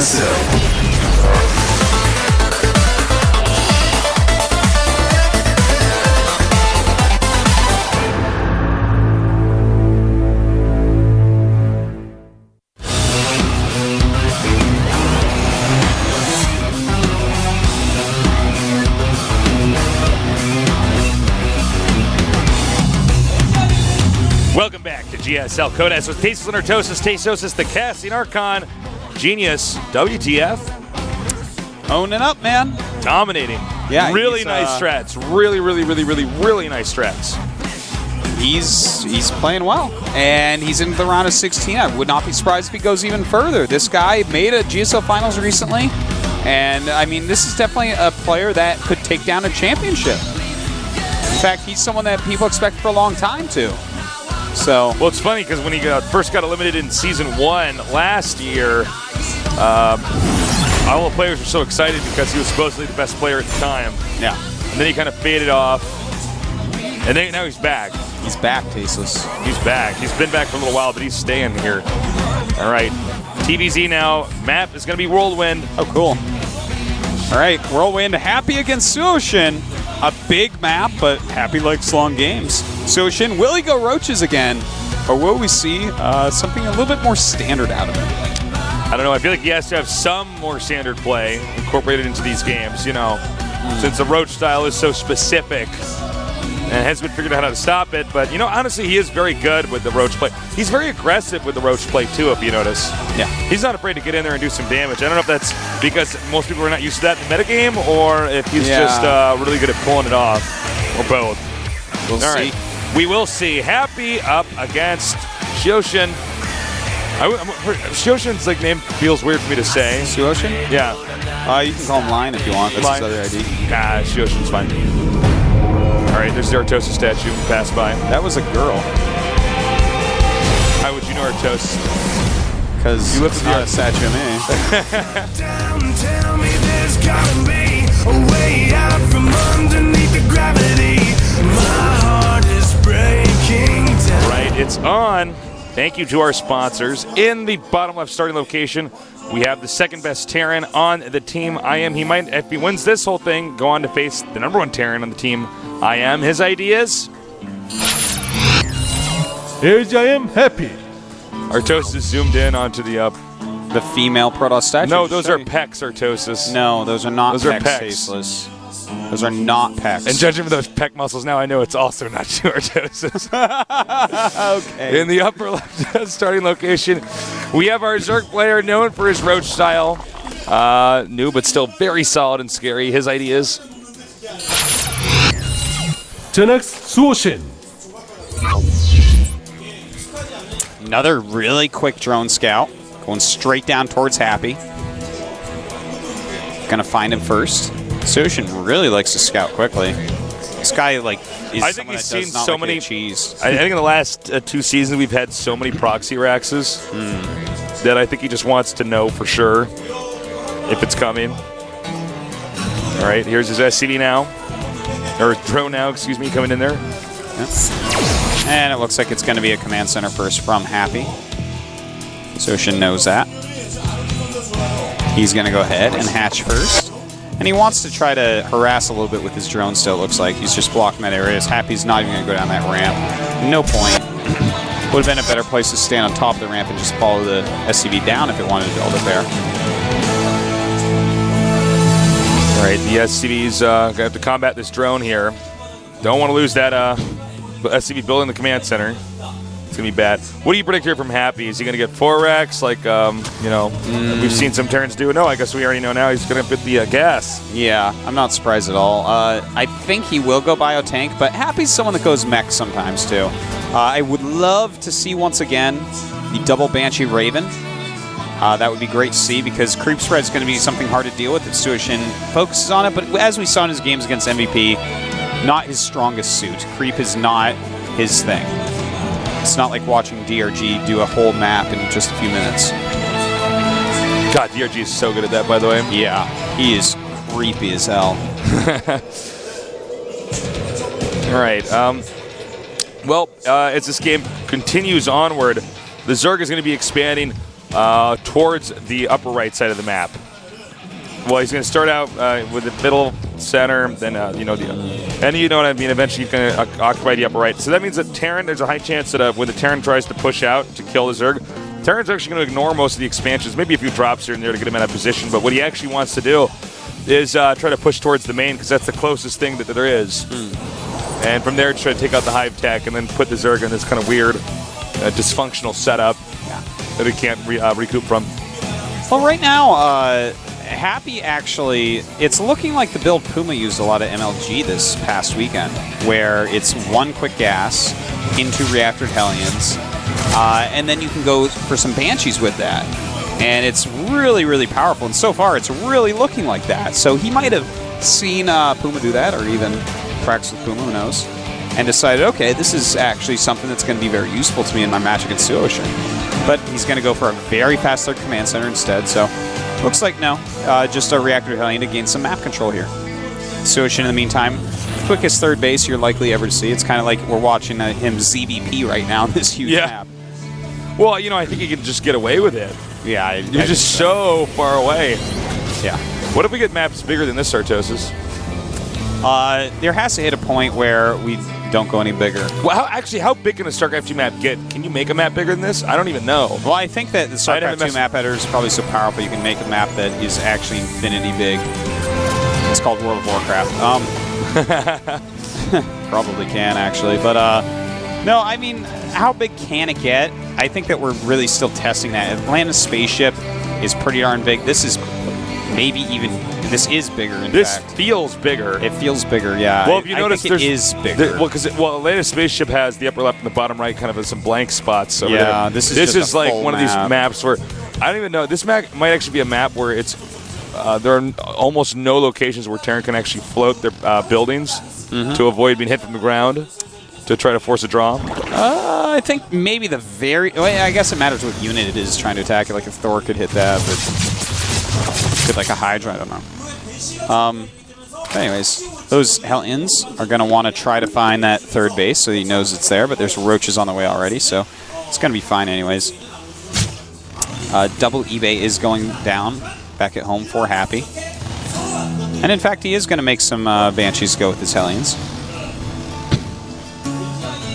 GSL. Welcome back to GSL Codex with Tasteless and Artosis, Tastosis, the Casting Archon, Genius, WTF. Owning up, man. Dominating. Yeah, really nice strats. Really nice strats. He's playing well, and he's into the round of 16. I would not be surprised if he goes even further. This guy made a GSL Finals recently, and I mean, this is definitely a player that could take down a championship. In fact, he's someone that people expect for a long time, too. So, well, it's funny because when he first got eliminated in Season 1 last year, all the players were so excited because he was supposedly the best player at the time. Yeah. And then he kind of faded off, and then now he's back. He's back, Tasteless. He's back. He's been back for a little while, but he's staying here. All right. TVZ now. Map is going to be Whirlwind. Oh, cool. All right. Whirlwind happy against SuHoSin. A big map, but Happy likes long games. SuHoSin, will he go Roaches again? Or will we see something a little bit more standard out of him? I don't know. I feel like he has to have some more standard play incorporated into these games, you know, since the Roach style is so specific and hasn't been figured out how to stop it. But, you know, honestly, he is very good with the Roach play. He's very aggressive with the Roach play, too, if you notice. Yeah. He's not afraid to get in there and do some damage. I don't know if that's because most people are not used to that in the metagame or if he's just really good at pulling it off, or both. We'll see. We will see. Happy up against SuHoSin. SuHoSin's like name feels weird for me to say. SuHoSin? Yeah. You can call him Lion if you want. That's his other ID. Nah, SuHoSin's fine. All right, there's the Artosis statue. Pass by. That was a girl. How would you know Artosis? Because you lifted the statue of me. Tell me there's gotta be a way out from underneath the gravity. My heart is breaking down. Right, it's on. Thank you to our sponsors. In the bottom left starting location, we have the second best Terran on the team. He might, if he wins this whole thing, go on to face the number one Terran on the team. His ideas. Here's I am happy. Artosis zoomed in onto the female Protoss statue. No, those are pecs, Artosis. No, those are not those pecs, are pecs. Tasteless. Those are not pecs. And judging from those pec muscles now, I know it's also not Artosis. Okay. In the upper left starting location, we have our Zerg player known for his Roach style. New, but still very solid and scary. His ideas. Tenex SuHoSin. Another really quick drone scout. Going straight down towards Happy. Gonna find him first. SuHoSin really likes to scout quickly. This guy, is I think he's seen so many cheese. I think in the last 2 seasons we've had so many proxy Raxes that I think he just wants to know for sure if it's coming. All right, here's his SCV now, or drone now, excuse me, coming in there. Yep. And it looks like it's going to be a command center first from Happy. SuHoSin knows that. He's going to go ahead and hatch first. And he wants to try to harass a little bit with his drone still, it looks like. He's just blocking that area. Happy's not even going to go down that ramp. No point. Would have been a better place to stand on top of the ramp and just follow the SCV down if it wanted to build it there. All right, the SCV's going to have to combat this drone here. Don't want to lose that SCV building the command center. It's going to be bad. What do you predict here from Happy? Is he going to get 4 racks like, we've seen some Terrans do? No, I guess we already know now he's going to fit the gas. Yeah, I'm not surprised at all. I think he will go bio-tank, but Happy's someone that goes mech sometimes, too. I would love to see, once again, the double Banshee Raven. That would be great to see because creep spread is going to be something hard to deal with if SuHoSin focuses on it, but as we saw in his games against MVP, not his strongest suit. Creep is not his thing. It's not like watching DRG do a whole map in just a few minutes. God, DRG is so good at that, by the way. Yeah, he is creepy as hell. All right. As this game continues onward, the Zerg is going to be expanding towards the upper right side of the map. Well, he's going to start out with the middle, center, then and you know what I mean. Eventually, he's going to occupy the upper right. So that means that Terran, there's a high chance that when the Terran tries to push out to kill the Zerg, Terran's actually going to ignore most of the expansions, maybe a few drops here and there to get him in that position. But what he actually wants to do is try to push towards the main because that's the closest thing that there is. And from there, try to take out the hive tech and then put the Zerg in this kind of weird, dysfunctional setup that he can't recoup from. Well, right now, Happy actually, it's looking like the build Puma used a lot of MLG this past weekend, where it's one quick gas into reactored Hellions, and then you can go for some Banshees with that. And it's really, really powerful, and so far it's really looking like that. So he might have seen Puma do that, or even practice with Puma, who knows, and decided, okay, this is actually something that's going to be very useful to me in my match against SuHoSin. But he's going to go for a very fast third command center instead, so looks like no, just a reactor Hellion to gain some map control here. SuHoSin, in the meantime, quickest third base you're likely ever to see. It's kind of like we're watching him ZVP right now on this huge map. Well, I think he can just get away with it. Yeah, you're just so far away. Yeah. What if we get maps bigger than this, Sartosis? There has to hit a point where we don't go any bigger. Well, how big can a StarCraft 2 map get? Can you make a map bigger than this? I don't even know. Well, I think that the StarCraft 2 map editor is probably so powerful you can make a map that is actually infinity big. It's called World of Warcraft. Probably can, actually. But, no, I mean, how big can it get? I think that we're really still testing that. Atlantis spaceship is pretty darn big. This is maybe even... This is bigger, in fact. This feels bigger. It feels bigger, yeah. Well, if you notice, it is bigger. Atlantis spaceship has the upper left and the bottom right kind of some blank spots over there. Yeah, this is like one of these maps where I don't even know. This map might actually be a map where it's there are almost no locations where Terran can actually float their buildings to avoid being hit from the ground to try to force a draw. I think maybe the very... Well, I guess it matters what unit it is trying to attack it. Like if Thor could hit that, but could like a Hydra, I don't know. Anyways, those Hellions are going to want to try to find that third base so he knows it's there, but there's roaches on the way already, so it's going to be fine anyways. Double eBay is going down back at home for Happy. And in fact, he is going to make some Banshees go with his Hellions.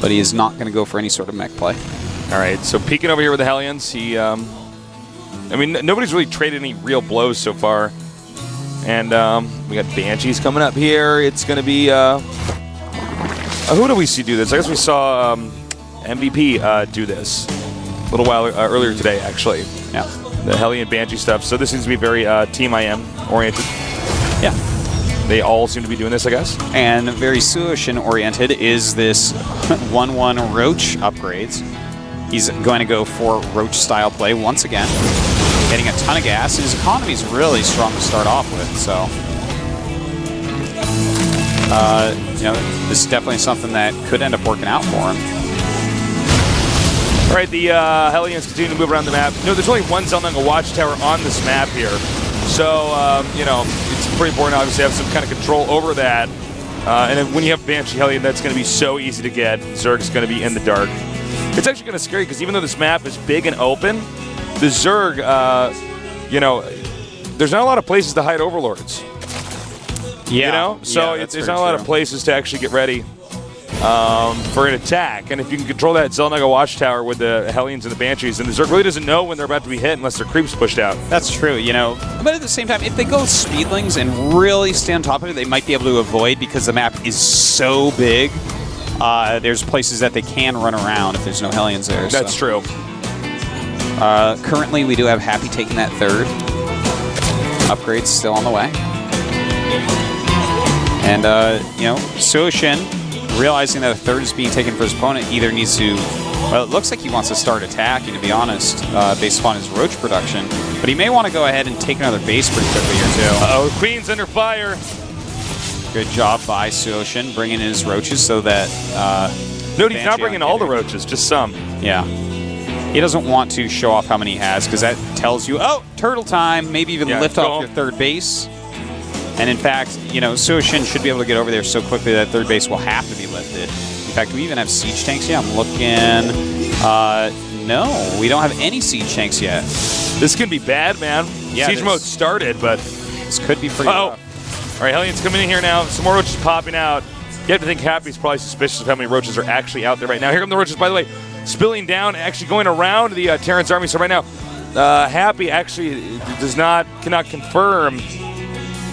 But he is not going to go for any sort of mech play. All right, so peeking over here with the Hellions, he... I mean, nobody's really traded any real blows so far. And we got Banshees coming up here. It's going to be... who do we see do this? I guess we saw MVP do this a little while earlier today, actually. Yeah. The Hellion Banshee stuff. So this seems to be very Team IM oriented. Yeah. They all seem to be doing this, I guess. And very SuHoSin oriented is this 1-1 Roach upgrades. He's going to go for Roach style play once again. Getting a ton of gas. His economy is really strong to start off with, so this is definitely something that could end up working out for him. All right, the Hellions continue to move around the map. There's only one Zelnunga watchtower on this map here, so it's pretty important, obviously, to have some kind of control over that. And then when you have Banshee Hellion, that's going to be so easy to get. Zerg's going to be in the dark. It's actually kind of scary because even though this map is big and open, the Zerg, there's not a lot of places to hide Overlords. Yeah. So there's not a lot of places to actually get ready for an attack. And if you can control that Zelnunga watchtower with the Hellions and the Banshees, then the Zerg really doesn't know when they're about to be hit unless their creep's pushed out. That's true, But at the same time, if they go Speedlings and really stay on top of it, they might be able to avoid because the map is so big. There's places that they can run around if there's no Hellions there. That's true. Currently, we do have Happy taking that third. Upgrade's still on the way. And, SuHoSin, realizing that a third is being taken for his opponent, either needs to... Well, it looks like he wants to start attacking, to be honest, based upon his Roach production. But he may want to go ahead and take another base pretty quickly here, too. Uh-oh, Queen's under fire. Good job by SuHoSin, bringing in his Roaches so that... no, he's not bringing all the Roaches, just some. Yeah. He doesn't want to show off how many he has, because that tells you, oh, turtle time, maybe even lift off your third base. And in fact, SuHoSin should be able to get over there so quickly that third base will have to be lifted. In fact, do we even have siege tanks? Yeah, I'm looking. no, we don't have any siege tanks yet. This can be bad, man. Yeah, Siege mode started, but... This could be pretty rough. All right, Hellions coming in here now. Some more roaches popping out. You have to think Happy's probably suspicious of how many roaches are actually out there right now. Here come the roaches, by the way, spilling down, actually going around the Terran's army. So right now, Happy actually cannot confirm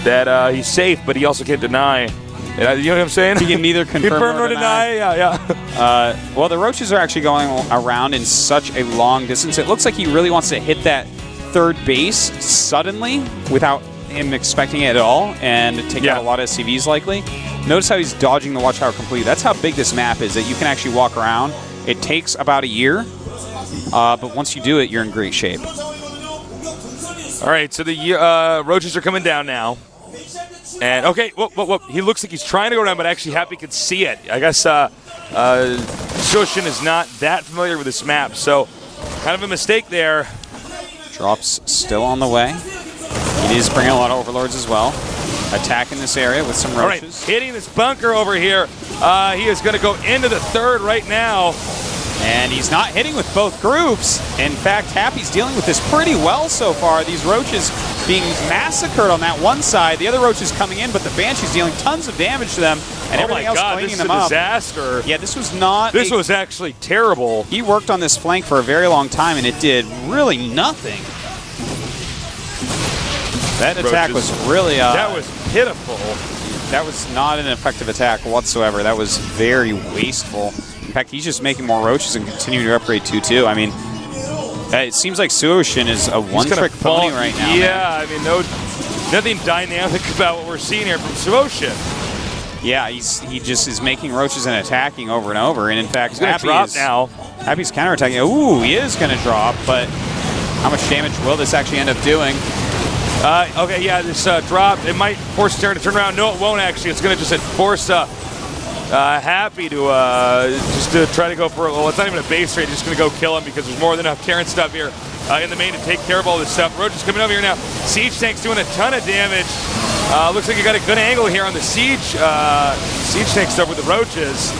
that he's safe, but he also can't deny. You know what I'm saying? He can neither confirm or deny. Yeah. Well, the roaches are actually going around in such a long distance. It looks like he really wants to hit that third base suddenly without him expecting it at all and take out a lot of SCVs likely. Notice how he's dodging the watchtower completely. That's how big this map is, that you can actually walk around. It takes about a year, but once you do it, you're in great shape. All right, so the roaches are coming down now. And, okay, whoa. He looks like he's trying to go down, but actually Happy can see it. I guess SuHoSin is not that familiar with this map, so kind of a mistake there. Drops still on the way. He is bringing a lot of overlords as well. Attacking this area with some roaches. All right, hitting this bunker over here. He is going to go into the third right now. And he's not hitting with both groups. In fact, Happy's dealing with this pretty well so far. These roaches being massacred on that one side. The other roaches coming in, but the Banshee's dealing tons of damage to them. And everything else cleaning them up. This is a disaster. Yeah, this was not... This was actually terrible. He worked on this flank for a very long time, and it did really nothing. That attack was really... that was pitiful. That was not an effective attack whatsoever. That was very wasteful. In fact, he's just making more roaches and continuing to upgrade 2-2. I mean, it seems like SuHoSin is a one-trick pony right now. Yeah, I mean, nothing dynamic about what we're seeing here from SuHoSin. Yeah, he just is making roaches and attacking over and over. And in fact, he's going to drop now. Happy's counterattacking. Ooh, he is going to drop, but how much damage will this actually end up doing? Okay, yeah, this drop, it might force Terran to turn around. No, it won't actually. It's going to just force Happy to just to try to go for, well, it's not even a base raid, just going to go kill him because there's more than enough Terran stuff here in the main to take care of all this stuff. Roach is coming over here now. Siege tank's doing a ton of damage. Looks like you got a good angle here on the siege tank stuff with the roaches.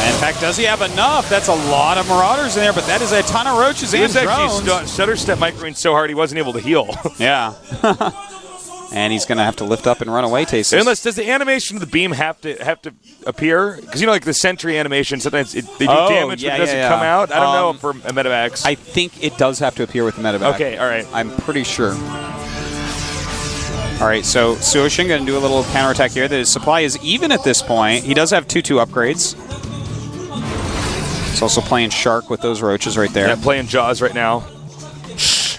In fact, does he have enough? That's a lot of Marauders in there, but that is a ton of roaches and drones. He was actually stutter step microing so hard he wasn't able to heal. Yeah. And he's going to have to lift up and run away, Tasis. Unless, does the animation of the beam have to appear? Because, you know, like the sentry animation, sometimes they do damage, but it doesn't come out. I don't know for a medevacs. I think it does have to appear with the medevac. Okay, all right. I'm pretty sure. All right, so SuHoSin going to do a little counterattack here. The supply is even at this point. He does have 2-2 upgrades. He's also playing Shark with those roaches right there. Yeah, playing Jaws right now. Shh.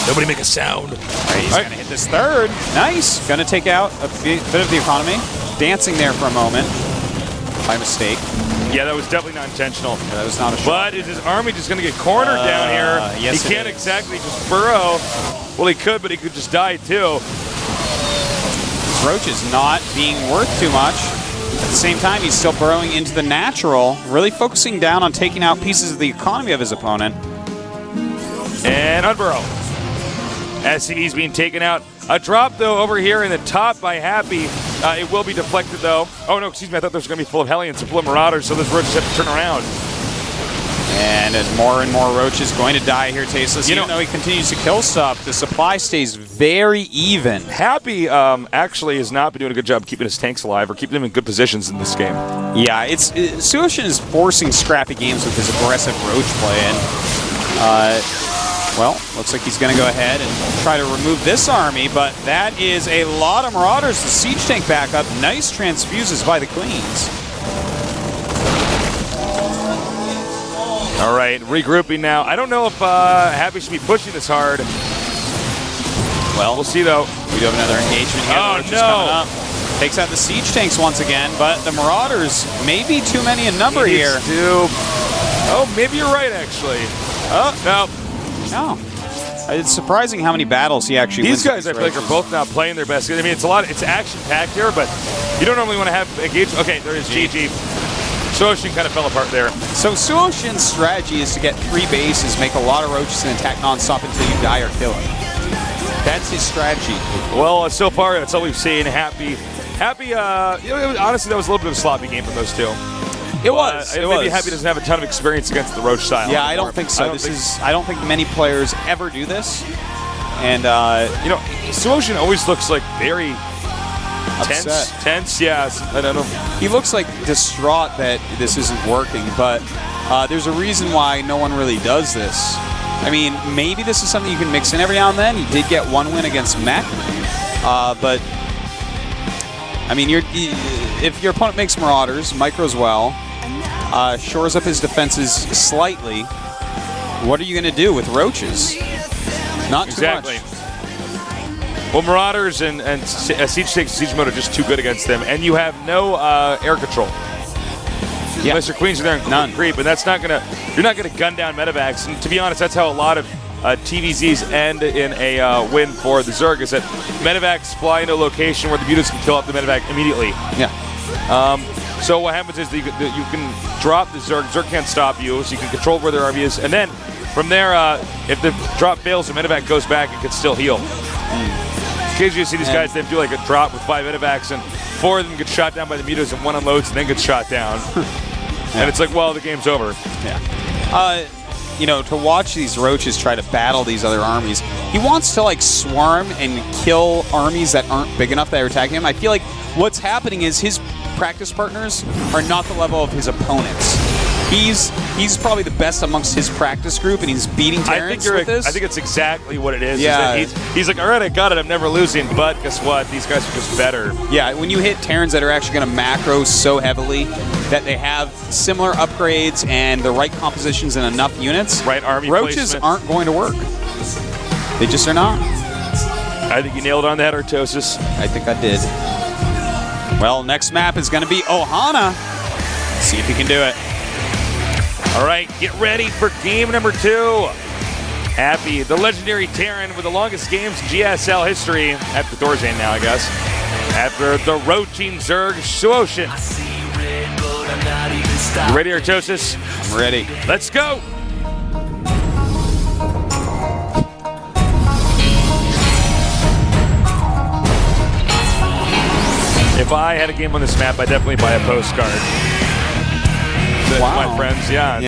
Nobody make a sound. All right, he's going to hit this third. Nice. Going to take out a bit of the economy. Dancing there for a moment by mistake. Yeah, that was definitely not intentional. Yeah, that was not a shot. But is his army just going to get cornered down here? Yes, he can't exactly just burrow. Well, he could, but he could just die too. This roach is not being worth too much. At the same time, he's still burrowing into the natural, really focusing down on taking out pieces of the economy of his opponent. And unburrow. SCV's being taken out. A drop, though, over here in the top by Happy. It will be deflected, though. Oh, no, excuse me. I thought this was going to be full of Hellions and full of Marauders, so this roach just have to turn around. And as more and more roaches going to die here, Tasteless, even though he continues to kill stuff, the supply stays very even. Happy actually has not been doing a good job keeping his tanks alive or keeping them in good positions in this game. Yeah, SuHoSin is forcing scrappy games with his aggressive roach play, and well, looks like he's going to go ahead and try to remove this army, but that is a lot of Marauders. The siege tank back up. Nice transfuses by the Queens. All right, regrouping now. I don't know if Happy should be pushing this hard. Well, we'll see, though. We do have another engagement here. Oh, no. Coming up. Takes out the siege tanks once again, but the Marauders may be too many in number here. Oh, maybe you're right, actually. Oh, no. No. It's surprising how many battles he actually wins. These guys, I feel like, are both not playing their best. I mean, it's action-packed here, but you don't normally want to have engagement. Okay, there is GG. SuHoSin kind of fell apart there. So SuHoSin's strategy is to get 3 bases, make a lot of roaches, and attack non-stop until you die or kill him. That's his strategy. Well, so far, that's all we've seen. Happy. Honestly, that was a little bit of a sloppy game from those two. It was. Maybe Happy doesn't have a ton of experience against the Roach style. Yeah, I anymore. don't think so. I don't think many players ever do this. And SuHoSin always looks like very upset. tense. Yeah, I don't know. He looks like distraught that this isn't working, but there's a reason why no one really does this. I mean, maybe this is something you can mix in every now and then. He did get one win against Mech, but I mean, if your opponent makes Marauders, micros well, shores up his defenses slightly, what are you going to do with Roaches? Not too Exactly. much. Well, Marauders and Siege Takes Siege Mode are just too good against them, and you have no air control. Yeah. Unless your Queens are there and None. creep, and that's not gonna. You're not gonna gun down medevacs. And to be honest, that's how a lot of TVZs end in a win for the Zerg. Is that medevacs fly into a location where the mutas can kill up the medevac immediately. Yeah. So what happens is that you can drop the Zerg. Zerg can't stop you, so you can control where their army is, and then from there, if the drop fails, the medevac goes back and can still heal. Occasionally you see these guys, they do like a drop with 5 medevacs, and 4 of them get shot down by the mutas, and 1 unloads and then gets shot down. And it's like, well, the game's over. Yeah. To watch these Roaches try to battle these other armies, he wants to like swarm and kill armies that aren't big enough that are attacking him. I feel like what's happening is his practice partners are not the level of his opponents. He's probably the best amongst his practice group, and he's beating Terrans with this. I think it's exactly what it is. Yeah. Is that he's like, all right, I got it. I'm never losing. But guess what? These guys are just better. Yeah, when you hit Terrans that are actually going to macro so heavily that they have similar upgrades and the right compositions and enough units, Right army Roaches placement. aren't going to work. They just are not. I think you nailed it on that, Artosis. I think I did. Well, next map is going to be Ohana. See if he can do it. All right, get ready for game number 2. Happy, the legendary Terran with the longest games in GSL history, after Thorzane now, I guess. After the Roaching Zerg SuHoSin. You ready, Artosis? I'm ready. Let's go! If I had a game on this map, I'd definitely buy a postcard. Wow. My friends, yeah.